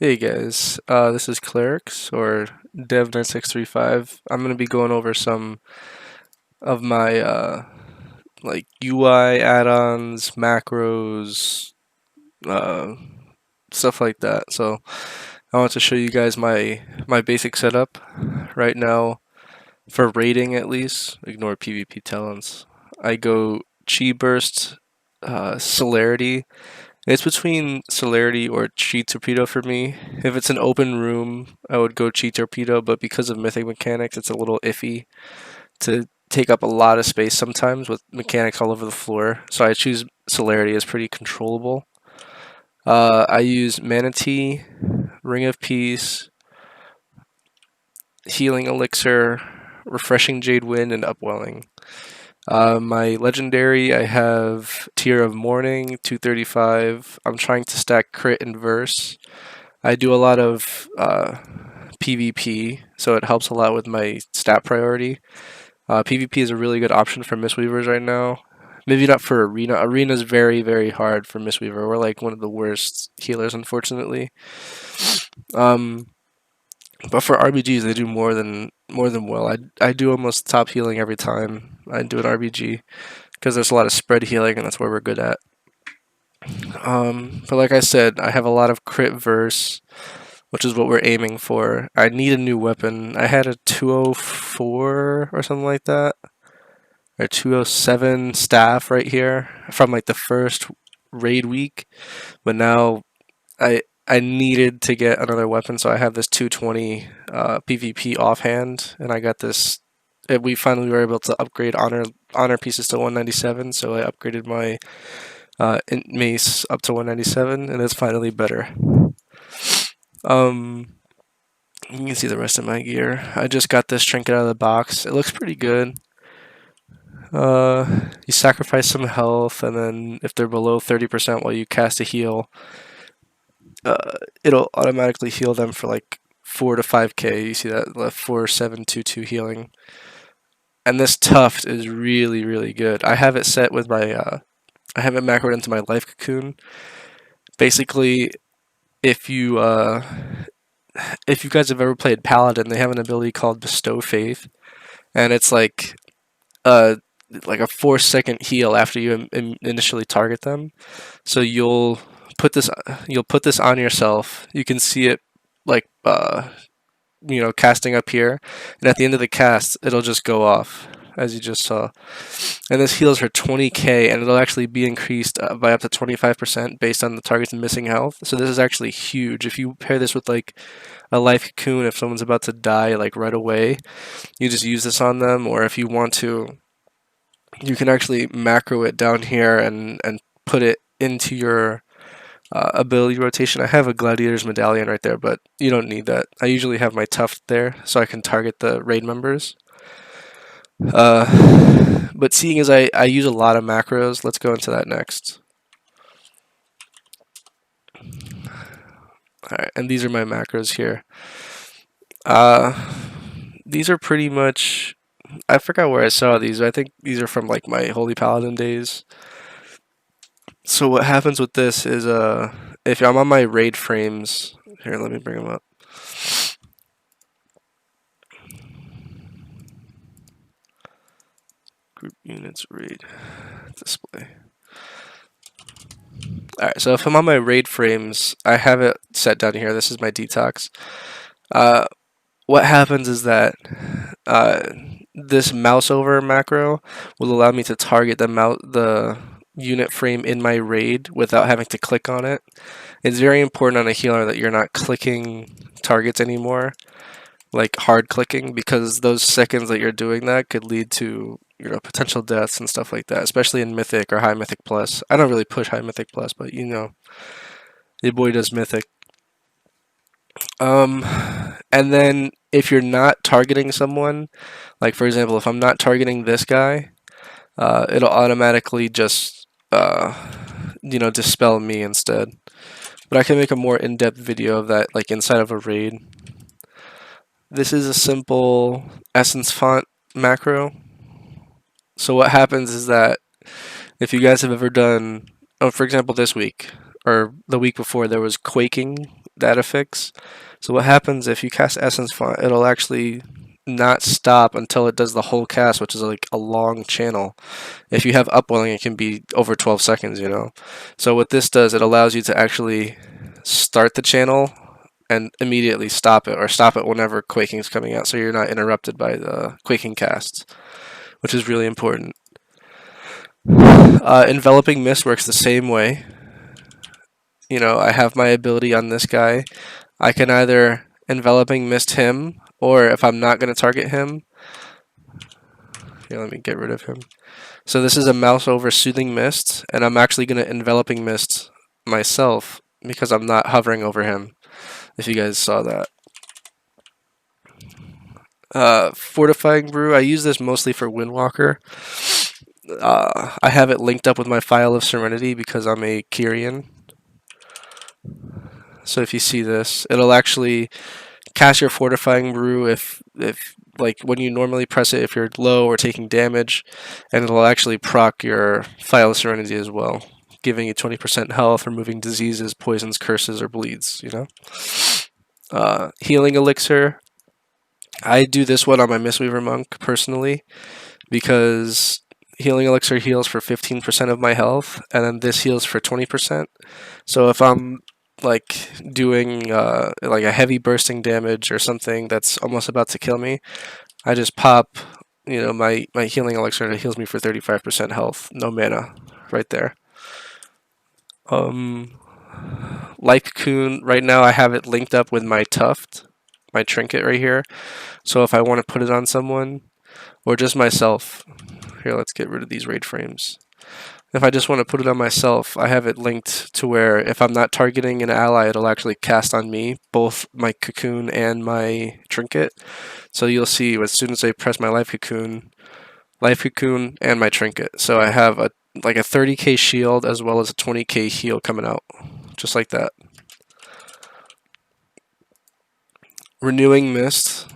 Hey guys, this is Clerics or Dev9635. I'm gonna be going over some of my like UI add-ons, macros, uh, stuff like that. So I want to show you guys my basic setup right now for raiding at least. Ignore PvP talents. I go Chi Burst, Celerity. It's between Celerity or Chi Torpedo for me. If it's an open room, I would go Chi Torpedo, but because of mythic mechanics, it's a little iffy to take up a lot of space sometimes with mechanics all over the floor. So I choose Celerity as pretty controllable. I use Manatee, Ring of Peace, Healing Elixir, Refreshing Jade Wind, and Upwelling. My legendary, I have Tear of Morning, 235. I'm trying to stack crit and verse. I do a lot of PvP, so it helps a lot with my stat priority. PvP is a really good option for Mistweavers right now. Maybe not for Arena. Arena is very, very hard for Mistweaver. We're like one of the worst healers, unfortunately. Um, but for RBGs, they do more than well. I do almost top healing every time I do an RBG because there's a lot of spread healing, and that's where we're good at. But like I said, I have a lot of crit verse, which is what we're aiming for. I need a new weapon. I had a 204 or something like that, or 207 staff right here from like the first raid week, but now I needed to get another weapon, so I have this 220 PvP offhand, and I got this. We finally were able to upgrade honor pieces to 197, so I upgraded my int mace up to 197, and it's finally better. Um, you can see the rest of my gear. I just got this trinket out of the box. It looks pretty good. You sacrifice some health, and then if they're below 30% while you cast a heal, it'll automatically heal them for like 4 to 5k. You see that 4722 healing. And this tuft is really, really good. I have it set with my I have it macroed into my life cocoon. Basically, if you if you guys have ever played Paladin, they have an ability called Bestow Faith, and it's uh like a 4-second heal after you initially target them. So you'll put this on yourself. You can see it like casting up here, and at the end of the cast, it'll just go off as you just saw. And this heals for 20k, and it'll actually be increased by up to 25% based on the target's missing health. So this is actually huge. If you pair this with like a life cocoon, if someone's about to die like right away, you just use this on them. Or if you want to, you can actually macro it down here and put it into your ability rotation. I have a Gladiator's Medallion right there, but you don't need that. I usually have my Tuft there so I can target the raid members. But seeing as I use a lot of macros, let's go into that next. Alright, and these are my macros here. These are pretty much... I forgot where I saw these. I think these are from like my Holy Paladin days. So what happens with this is if I'm on my raid frames... Here, let me bring them up. Group units, raid, display. Alright, so if I'm on my raid frames, I have it set down here. This is my detox. What happens is that this mouse over macro will allow me to target the unit frame in my raid without having to click on it. It's very important on a healer that you're not clicking targets anymore, like hard clicking, because those seconds that you're doing that could lead to potential deaths and stuff like that, especially in Mythic or High Mythic Plus. I don't really push High Mythic Plus, but your boy does Mythic. And then if you're not targeting someone, like for example, if I'm not targeting this guy, it'll automatically just dispel me instead. But I can make a more in-depth video of that, like inside of a raid. This is a simple essence font macro. So what happens is that if you guys have ever done, for example, this week or the week before, there was quaking data fix. So what happens if you cast Essence Font, it'll actually not stop until it does the whole cast, which is like a long channel. If you have upwelling, it can be over 12 seconds, you know. So what this does, it allows you to actually start the channel and immediately stop it, or stop it whenever quaking is coming out, so you're not interrupted by the quaking casts, which is really important. Enveloping Mist works the same way. You know, I have my ability on this guy. I can either Enveloping Mist him, or if I'm not going to target him, here, let me get rid of him. So this is a mouse over Soothing Mist, and I'm actually going to Enveloping Mist myself because I'm not hovering over him, if you guys saw that. Fortifying Brew, I use this mostly for Windwalker. I have it linked up with my File of Serenity because I'm a Kyrian. So if you see this, it'll actually cast your Fortifying Brew if like when you normally press it if you're low or taking damage, and it'll actually proc your File of Serenity as well, giving you 20% health, removing diseases, poisons, curses, or bleeds, you know? Healing Elixir, I do this one on my Mistweaver Monk personally because Healing Elixir heals for 15% of my health, and then this heals for 20%. So if I'm like doing like a heavy bursting damage or something that's almost about to kill me, I just pop, you know, my Healing Elixir, and it heals me for 35% health, no mana, right there. Life Cocoon, right now I have it linked up with my Tuft, my trinket right here. So if I want to put it on someone, or just myself, here, let's get rid of these raid frames. If I just want to put it on myself, I have it linked to where if I'm not targeting an ally, it'll actually cast on me, both my Cocoon and my trinket. So you'll see as soon as I press my Life Cocoon, and my trinket. So I have a 30k shield as well as a 20k heal coming out, just like that. Renewing Mist.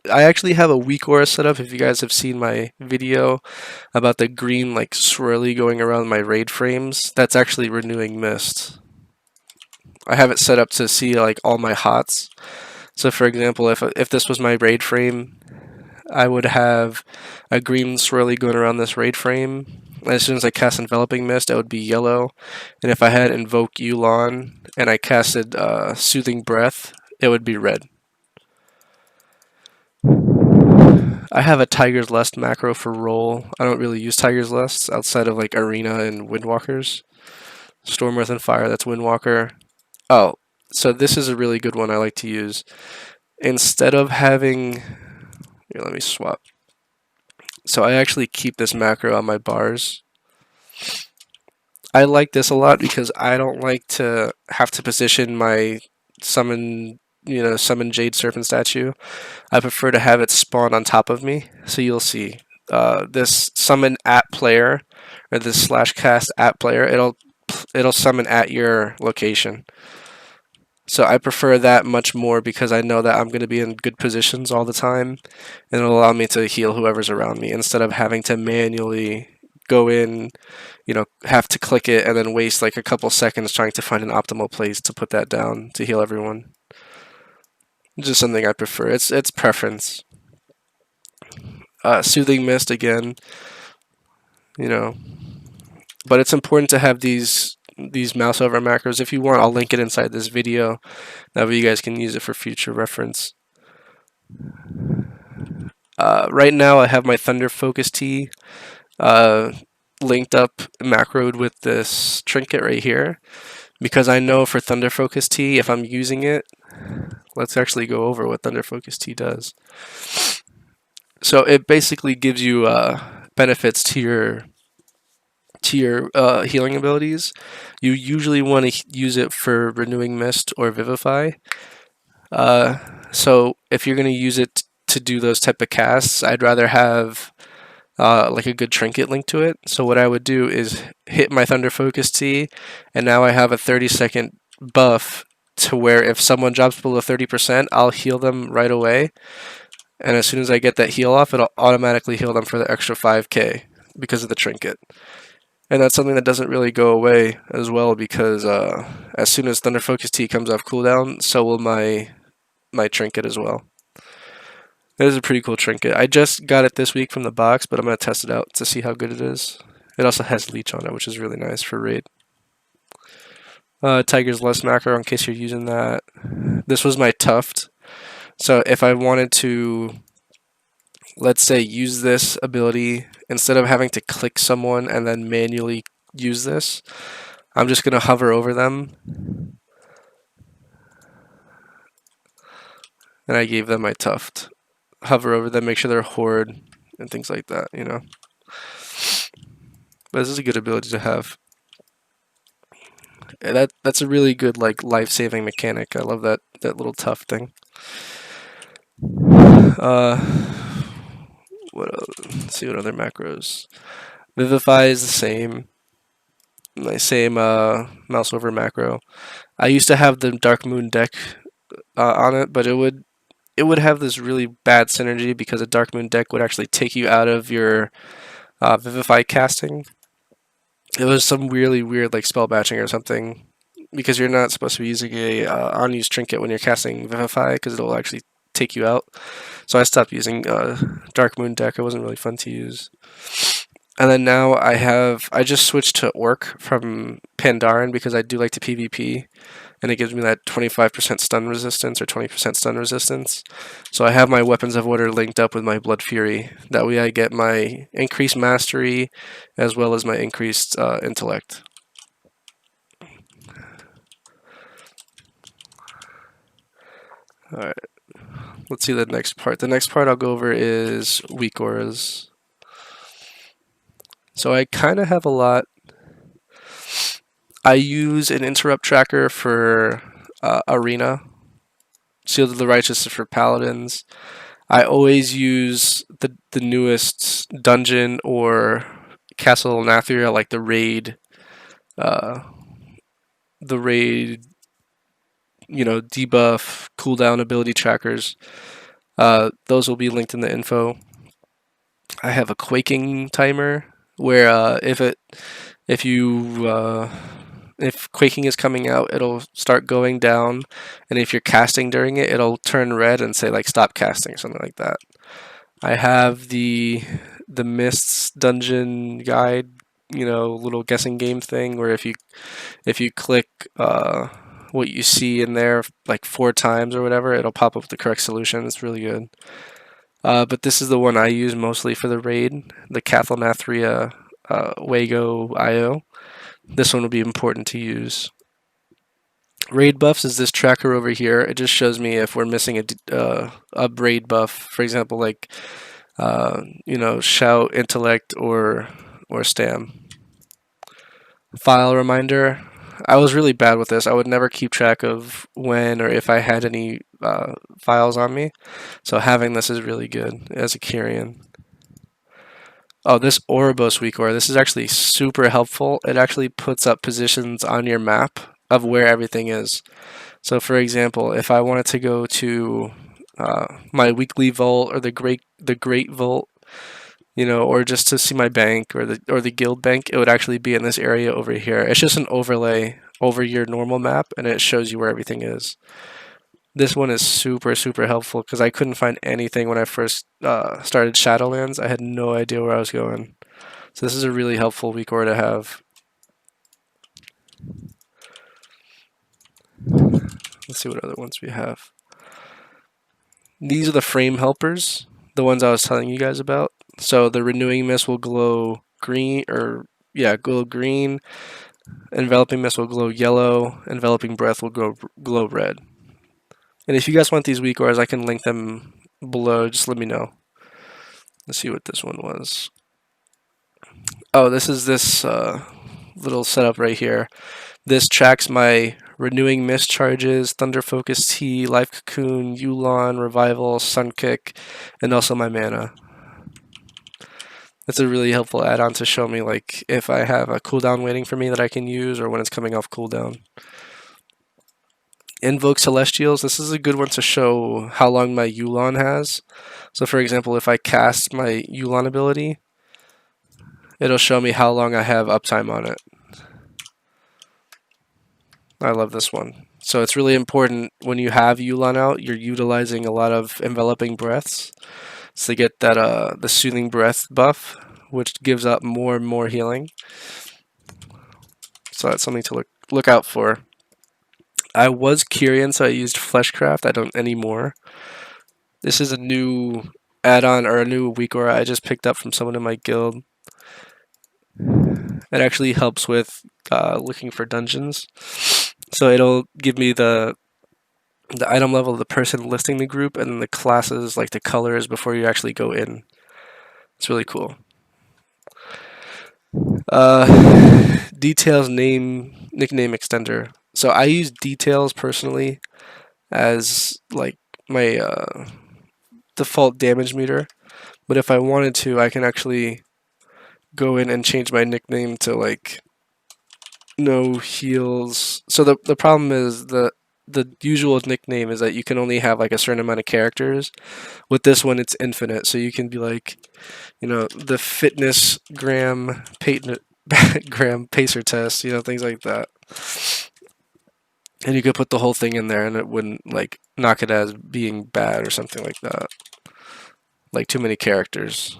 I actually have a weak aura setup. If you guys have seen my video about the green like swirly going around my raid frames, that's actually Renewing Mist. I have it set up to see like all my hots. So for example, if this was my raid frame, I would have a green swirly going around this raid frame. As soon as I cast Enveloping Mist, it would be yellow. And if I had Invoke Yulon and I casted Soothing Breath, it would be red. I have a Tiger's Lust macro for roll. I don't really use Tiger's Lust outside of like Arena and Windwalkers. Storm, Earth, and Fire, that's Windwalker. Oh, so this is a really good one I like to use. Instead of having... Here, let me swap. So I actually keep this macro on my bars. I like this a lot because I don't like to have to position my summon Jade Serpent statue. I prefer to have it spawn on top of me. So you'll see this summon at player, or this /cast at player, it'll summon at your location. So I prefer that much more because I know that I'm going to be in good positions all the time, and it'll allow me to heal whoever's around me instead of having to manually go in, you know, have to click it and then waste like a couple seconds trying to find an optimal place to put that down to heal everyone. Just something I prefer. It's preference. Soothing Mist again, you know, but it's important to have these mouse over macros. If you want, I'll link it inside this video. That way you guys can use it for future reference. Right now I have my Thunder Focus Tea linked up macroed with this trinket right here, because I know for Thunder Focus Tea, if I'm using it, let's actually go over what Thunder Focus Tea does. So it basically gives you benefits to your healing abilities. You usually want to use it for Renewing Mist or Vivify. So if you're going to use it to do those type of casts, I'd rather have like a good trinket linked to it. So what I would do is hit my Thunder Focus Tea, and now I have a 30-second buff to where if someone drops below 30%, I'll heal them right away. And as soon as I get that heal off, it'll automatically heal them for the extra 5k because of the trinket. And that's something that doesn't really go away as well because as soon as Thunder Focus Tea comes off cooldown, so will my trinket as well. It is a pretty cool trinket. I just got it this week from the box, but I'm going to test it out to see how good it is. It also has leech on it, which is really nice for raid. Tiger's Lust macro in case you're using that. This was my tuft. So if I wanted to, let's say, use this ability, instead of having to click someone and then manually use this, I'm just going to hover over them. And I gave them my tuft. Hover over them, make sure they're horde, and things like that, you know. But this is a good ability to have. And that's a really good like life-saving mechanic. I love that little tuft thing. What else? Let's see what other macros. Vivify is the same. My same mouse over macro. I used to have the Dark Moon deck on it, but it would have this really bad synergy because a Dark Moon deck would actually take you out of your Vivify casting. It was some really weird like spell batching or something because you're not supposed to be using a unused trinket when you're casting Vivify because it'll actually take you out. So I stopped using Dark Moon deck. It wasn't really fun to use. And then now I just switched to Orc from Pandaren because I do like to PvP, and it gives me that 25% stun resistance or 20% stun resistance. So I have my Weapons of Order linked up with my Blood Fury. That way I get my increased mastery as well as my increased intellect. Alright, let's see the next part. The next part I'll go over is weak auras. So I kind of have a lot. I use an interrupt tracker for Arena. Shield of the Righteous for Paladins. I always use the newest dungeon or Castle Nathria, like the raid, debuff, cooldown ability trackers. Those will be linked in the info. I have a quaking timer where if quaking is coming out, it'll start going down, and if you're casting during it, it'll turn red and say like stop casting or something like that. I have the Mists dungeon guide, little guessing game thing where if you click what you see in there like 4 times or whatever, it'll pop up the correct solution. It's really good. But this is the one I use mostly for the raid, the Cathalnathria Wago IO. This one will be important to use. Raid buffs is this tracker over here. It just shows me if we're missing a raid buff, for example, like shout, intellect, or stam. File reminder. I was really bad with this. I would never keep track of when or if I had any files on me. So having this is really good as a Kyrian. Oh, this Ouroboros weak aura. This is actually super helpful. It actually puts up positions on your map of where everything is. So for example, if I wanted to go to my weekly vault or the great vault, or just to see my bank or the guild bank, it would actually be in this area over here. It's just an overlay over your normal map, and it shows you where everything is. This one is super, super helpful because I couldn't find anything when I first started Shadowlands. I had no idea where I was going. So this is a really helpful weak aura to have. Let's see what other ones we have. These are the frame helpers, the ones I was telling you guys about. So the Renewing Mist will glow green, glow green. Enveloping Mist will glow yellow. Enveloping Breath will glow red. And if you guys want these weak auras, I can link them below. Just let me know. Let's see what this one was. Oh, this is this little setup right here. This tracks my Renewing Mist charges, Thunder Focus Tea, Life Cocoon, Yulon, Revival, Sun Kick, and also my mana. It's a really helpful add-on to show me like if I have a cooldown waiting for me that I can use or when it's coming off cooldown. Invoke Celestials. This is a good one to show how long my Yulon has. So for example, if I cast my Yulon ability It'll show me how long I have uptime on it. I love this one. So it's really important when you have Yulan out, you're utilizing a lot of enveloping breaths to get that the soothing breath buff, which gives up more and more healing. So that's something to look out for. I was Kyrian, so I used Fleshcraft. I don't anymore. This is a new add-on or a new weak aura I just picked up from someone in my guild. It actually helps with looking for dungeons. So it'll give me the item level of the person listing the group and then the classes, like the colors, before you actually go in. It's really cool. Details nickname extender. So I use details personally as like my default damage meter, but if I wanted to, I can actually go in and change my nickname to like no heals. So the problem is the usual nickname is that you can only have like a certain amount of characters. With this one, it's infinite, so you can be like, you know, the fitness gram gram pacer test, you know, things like that. And you could put the whole thing in there, and it wouldn't like knock it as being bad or something like that. Like too many characters.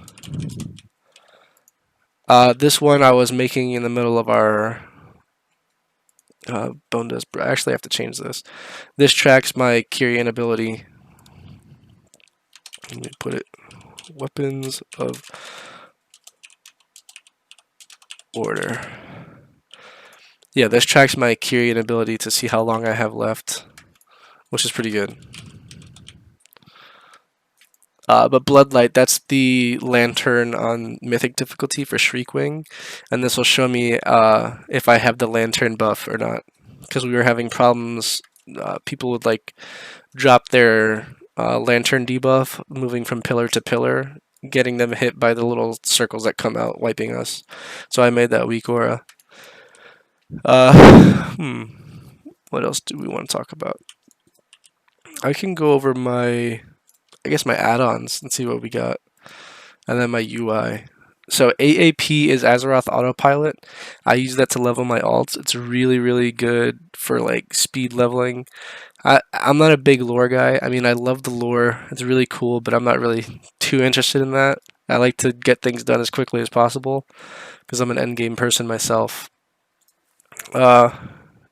This one I was making in the middle of our bone dust. Actually, I have to change this. This tracks my Kyrian ability. Let me put it. Weapons of order. Yeah, this tracks my Kyrian ability to see how long I have left, which is pretty good. But Bloodlight, that's the lantern on Mythic difficulty for Shriekwing, and this will show me if I have the lantern buff or not. Because we were having problems, people would like drop their lantern debuff, moving from pillar to pillar, getting them hit by the little circles that come out, wiping us. So I made that weak aura. What else do we want to talk about? I can go over my add-ons and see what we got. And then my UI. So AAP is Azeroth Autopilot. I use that to level my alts. It's really, really good for like speed leveling. I'm not a big lore guy. I mean, I love the lore. It's really cool, but I'm not really too interested in that. I like to get things done as quickly as possible because I'm an endgame person myself.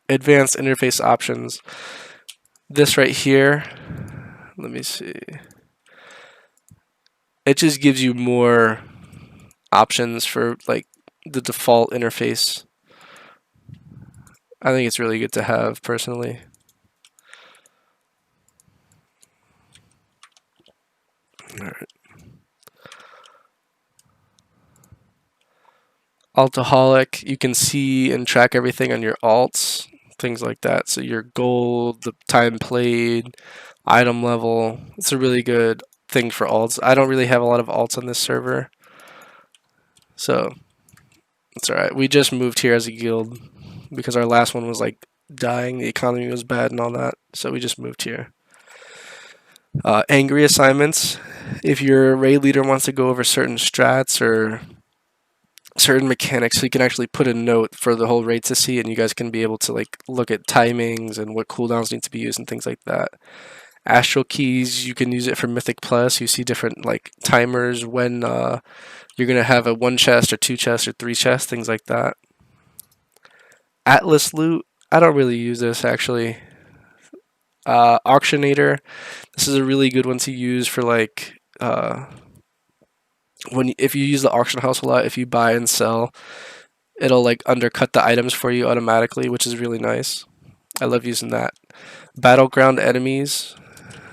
Advanced interface options. This right here, let me see. It just gives you more options for like the default interface. I think it's really good to have personally. All right. Altaholic, you can see and track everything on your alts, things like that. So your gold, the time played, item level. It's a really good thing for alts. I don't really have a lot of alts on this server, so it's alright. We just moved here as a guild because our last one was like dying, the economy was bad and all that, so we just moved here. Angry assignments. If your raid leader wants to go over certain strats or certain mechanics, so you can actually put a note for the whole raid to see, and you guys can be able to like look at timings and what cooldowns need to be used and things like that. Astral keys, you can use it for Mythic Plus. You see different like timers when you're gonna have a 1 chest or 2 chests or 3 chests, things like that. Atlas loot, I don't really use this actually. Auctionator, this is a really good one to use for like if you use the auction house a lot, if you buy and sell, it'll like undercut the items for you automatically, which is really nice. I love using that. Battleground enemies,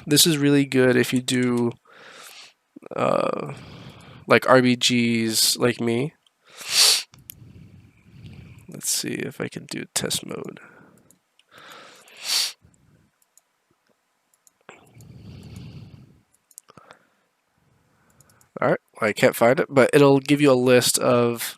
this is really good if you do like RBGs like me. Let's see if I can do test mode. Alright, well, I can't find it, but it'll give you a list of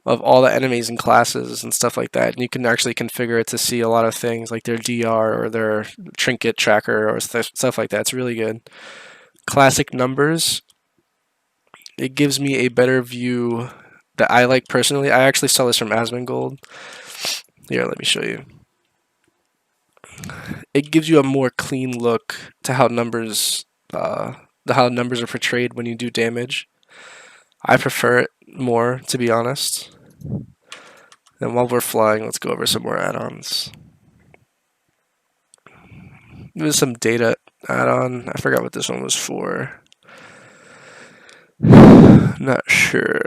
all the enemies and classes and stuff like that, and you can actually configure it to see a lot of things like their DR or their trinket tracker or stuff like that. It's really good. Classic numbers, it gives me a better view that I like personally. I actually saw this from Asmongold. Here, let me show you. It gives you a more clean look to how numbers are portrayed when you do damage. I prefer it more, to be honest. And while we're flying, let's go over some more add-ons. There's some data add-on. I forgot what this one was for. Not sure.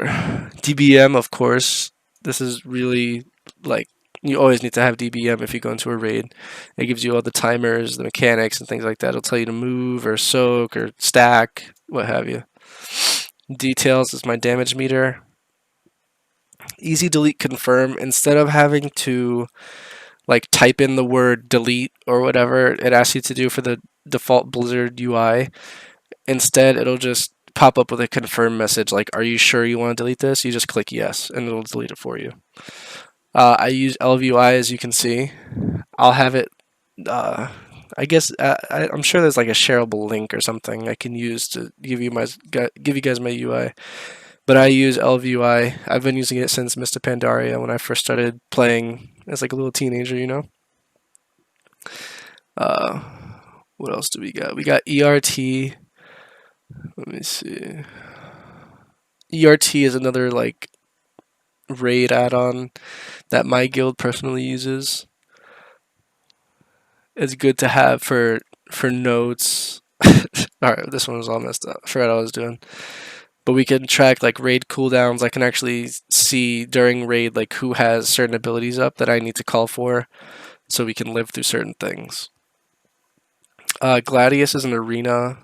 DBM, of course. This is really like you always need to have DBM if you go into a raid. It gives you all the timers, the mechanics, and things like that. It'll tell you to move or soak or stack, what have you. Details is my damage meter. Easy delete confirm. Instead of having to like type in the word delete or whatever it asks you to do for the default Blizzard UI, instead it'll just pop up with a confirm message like, are you sure you want to delete this? You just click yes and it'll delete it for you. I use LVUI, as you can see. I'll have it I guess I'm sure there's like a shareable link or something I can use to give you guys my UI. But I use LVUI. I've been using it since Mr. Pandaria when I first started playing as like a little teenager, you know. What else do we got? We got ERT. Let me see. ERT is another like raid add-on that my guild personally uses. It's good to have for notes. Alright, this one was all messed up. I forgot what I was doing. But we can track like raid cooldowns. I can actually see during raid like who has certain abilities up that I need to call for, so we can live through certain things. Gladius is an arena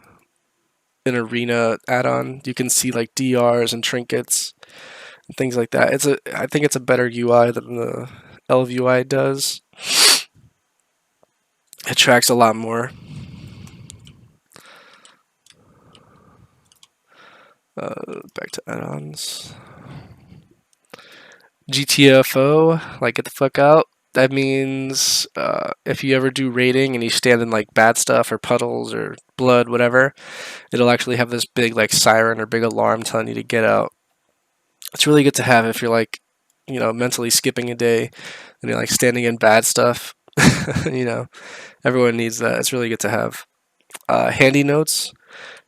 add-on. You can see like DRs and trinkets and things like that. I think it's a better UI than the LVUI does. It tracks a lot more. Back to add-ons. GTFO, like get the fuck out. That means if you ever do raiding and you stand in like bad stuff or puddles or blood, whatever, it'll actually have this big like siren or big alarm telling you to get out. It's really good to have if you're like, you know, mentally skipping a day and you're like standing in bad stuff. You know, everyone needs that. It's really good to have. Handy notes.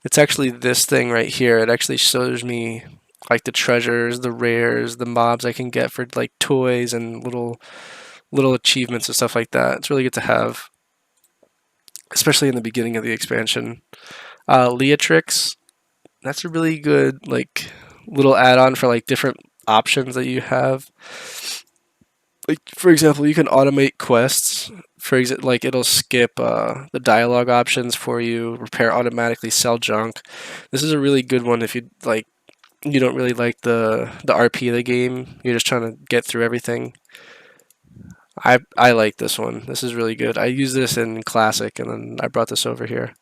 It's actually this thing right here. It actually shows me like the treasures, the rares, the mobs I can get for like toys and little achievements and stuff like that. It's really good to have, especially in the beginning of the expansion. Leatrix, that's a really good like little add-on for like different options that you have. Like for example, you can automate quests. For example, like it'll skip the dialogue options for you, repair automatically, sell junk. This is a really good one if you like. You don't really like the RP of the game. You're just trying to get through everything. I like this one. This is really good. I use this in Classic, and then I brought this over here.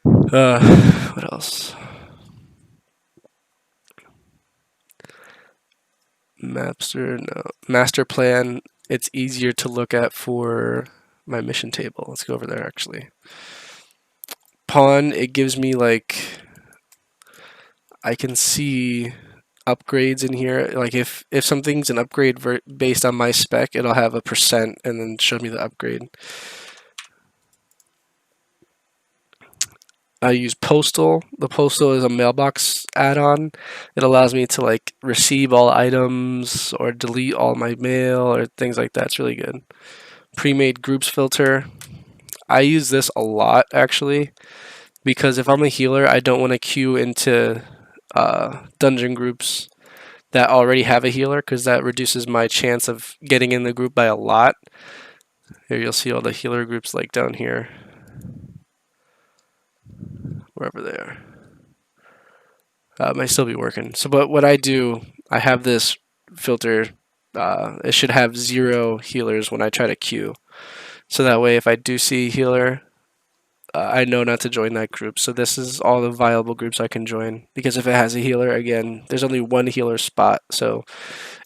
What else? Master plan. It's easier to look at for my mission table. Let's go over there actually. Pawn, it gives me like I can see upgrades in here. Like if something's an upgrade based on my spec, it'll have a percent and then show me the upgrade. I use Postal. The Postal is a mailbox add-on. It allows me to like receive all items or delete all my mail or things like that. It's really good. Pre-made groups filter. I use this a lot actually because if I'm a healer, I don't want to queue into dungeon groups that already have a healer because that reduces my chance of getting in the group by a lot. Here you'll see all the healer groups like down here. Wherever they are. Might still be working. So, but what I do, I have this filter. It should have 0 healers when I try to queue. So that way, if I do see a healer, I know not to join that group. So this is all the viable groups I can join. Because if it has a healer, again, there's only one healer spot. So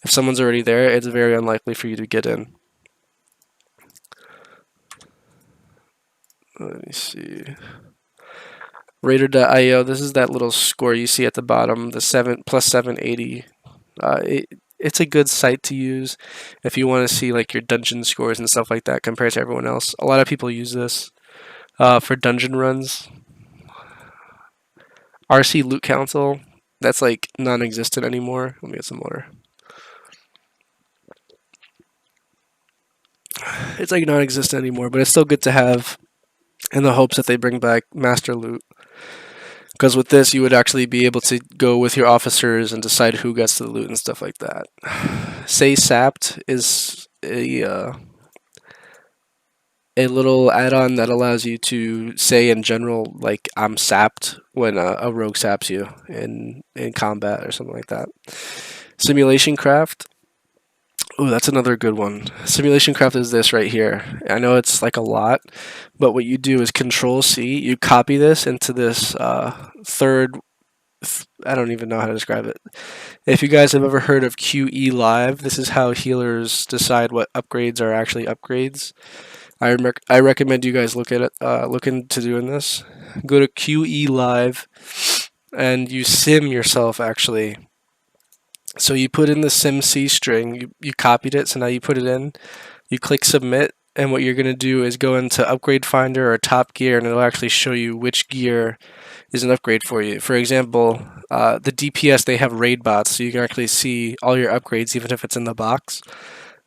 if someone's already there, it's very unlikely for you to get in. Let me see. Raider.io, this is that little score you see at the bottom, the +780 It's a good site to use if you want to see like your dungeon scores and stuff like that compared to everyone else. A lot of people use this for dungeon runs. RC Loot Council, that's like non-existent anymore. Let me get some water. It's like non-existent anymore, but it's still good to have in the hopes that they bring back Master Loot. Because with this, you would actually be able to go with your officers and decide who gets the loot and stuff like that. Say Sapped is a little add-on that allows you to say in general, like, I'm sapped when a rogue saps you in combat or something like that. Simulation Craft. Oh, that's another good one. Simulation Craft is this right here. I know it's like a lot, but what you do is Control C. You copy this into this third. I don't even know how to describe it. If you guys have ever heard of QE Live, this is how healers decide what upgrades are actually upgrades. I recommend you guys look at it, look into doing this. Go to QE Live, and you sim yourself actually. So you put in the sim C string, you copied it, so now you put it in, you click submit, and what you're going to do is go into Upgrade Finder or Top Gear, and it'll actually show you which gear is an upgrade for you. For example, the DPS, they have raid bots, so you can actually see all your upgrades, even if it's in the box,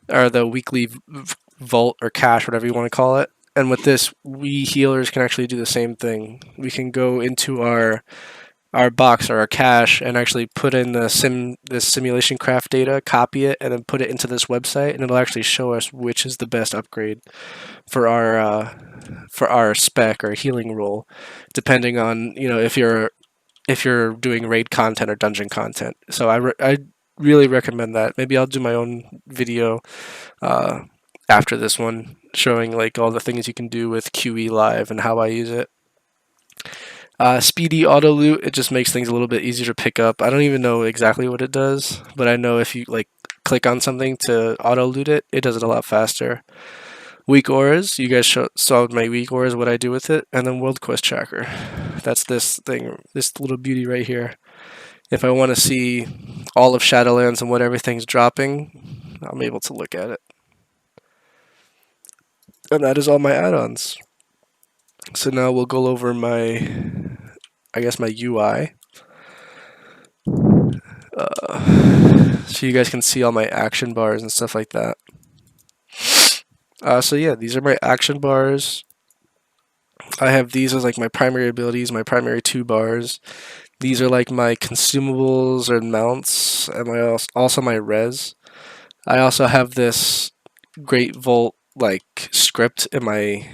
or the weekly vault or cache, whatever you want to call it. And with this, we healers can actually do the same thing. We can go into our box or our cache and actually put in this simulation craft data, copy it, and then put it into this website, and it'll actually show us which is the best upgrade for our spec or healing role, depending on if you're doing raid content or dungeon content. So I really recommend that. Maybe I'll do my own video after this one showing like all the things you can do with QE Live and how I use it. Speedy auto loot, it just makes things a little bit easier to pick up. I don't even know exactly what it does, but I know if you like click on something to auto loot it, it does it a lot faster. Weak auras, you guys saw my weak auras, what I do with it, and then world quest tracker. That's this thing, this little beauty right here. If I want to see all of Shadowlands and what everything's dropping, I'm able to look at it. And that is all my add-ons. So now we'll go over my UI. So you guys can see all my action bars and stuff like that. So yeah, these are my action bars. I have these as like my primary abilities, my primary 2 bars. These are like my consumables and mounts, and also my res. I also have this Great Vault like script in my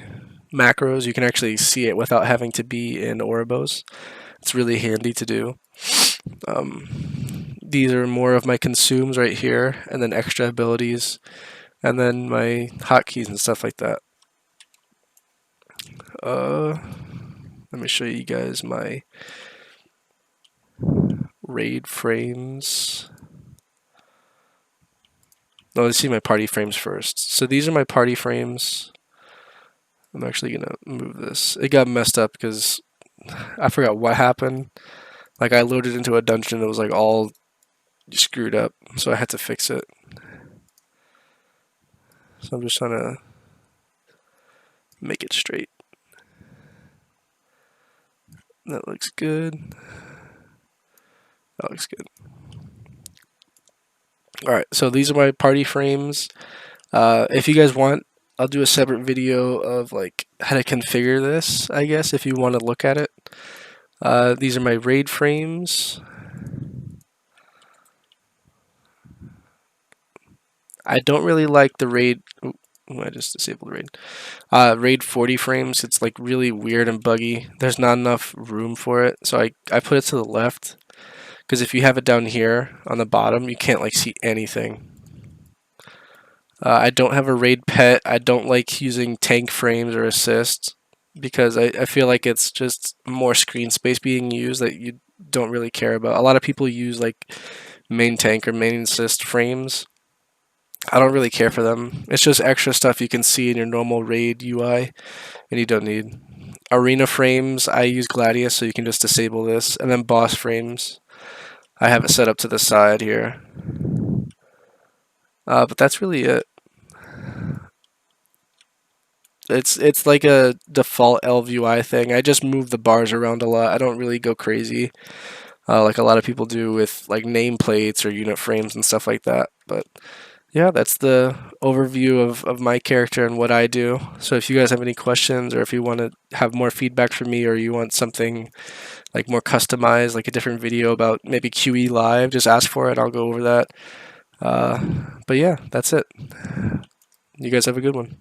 macros. You can actually see it without having to be in Ouroboros. It's really handy to do. These are more of my consumes right here, and then extra abilities, and then my hotkeys and stuff like that. Let me show you guys my raid frames. No, let's see my party frames first. So these are my party frames. I'm actually gonna move this. It got messed up because I forgot what happened. Like I loaded into a dungeon, it was like all screwed up, so I had to fix it. So I'm just trying to make it straight. That looks good. That looks good. Alright, so these are my party frames. If you guys want, I'll do a separate video of like how to configure this, I guess, if you want to look at it. These are my raid frames. I don't really like the raid. Ooh, I just disabled the raid. Raid 40 frames. It's like really weird and buggy. There's not enough room for it, so I put it to the left. Because if you have it down here on the bottom, you can't like see anything. I don't have a raid pet. I don't like using tank frames or assist because I feel like it's just more screen space being used that you don't really care about. A lot of people use like main tank or main assist frames. I don't really care for them. It's just extra stuff you can see in your normal raid UI and you don't need. Arena frames, I use Gladius, so you can just disable this. And then boss frames. I have it set up to the side here. But that's really it. It's like a default LVUI thing. I just move the bars around a lot. I don't really go crazy like a lot of people do with like nameplates or unit frames and stuff like that. But yeah, that's the overview of my character and what I do. So if you guys have any questions or if you want to have more feedback from me or you want something like more customized, like a different video about maybe QE Live, just ask for it. I'll go over that. But yeah, that's it. You guys have a good one.